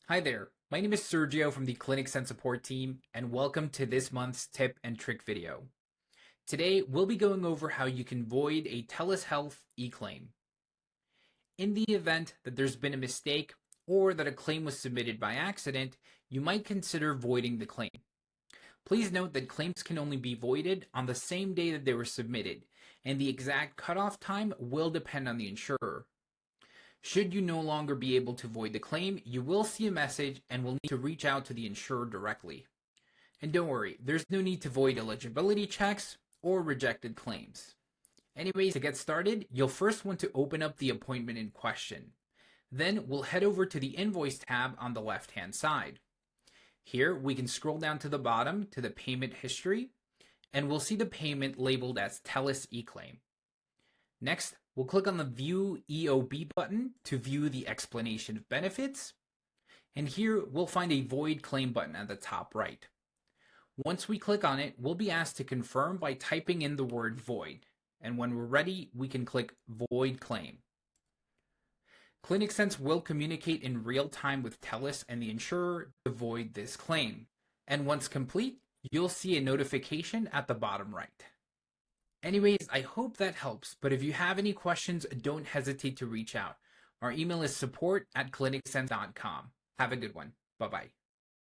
Hi there, my name is Sergio from the ClinicSense support team, and welcome to this month's tip and trick video. Today, we'll be going over how you can void a TELUS Health eClaim. In the event that there's been a mistake or that a claim was submitted by accident, you might consider voiding the claim. Please note that claims can only be voided on the same day that they were submitted, and the exact cutoff time will depend on the insurer. Should you no longer be able to void the claim, you will see a message and will need to reach out to the insurer directly. And don't worry, there's no need to void eligibility checks or rejected claims. Anyways, to get started, you'll first want to open up the appointment in question. Then we'll head over to the Invoice tab on the left-hand side. Here, we can scroll down to the bottom to the payment history, and we'll see the payment labeled as TELUS eClaim. Next, we'll click on the View EOB button to view the explanation of benefits. And here, we'll find a Void Claim button at the top right. Once we click on it, we'll be asked to confirm by typing in the word void. And when we're ready, we can click Void Claim. ClinicSense will communicate in real time with TELUS and the insurer to void this claim. And once complete, you'll see a notification at the bottom right. Anyways, I hope that helps, but if you have any questions, don't hesitate to reach out. Our email is support@clinicsense.com. Have a good one. Bye-bye.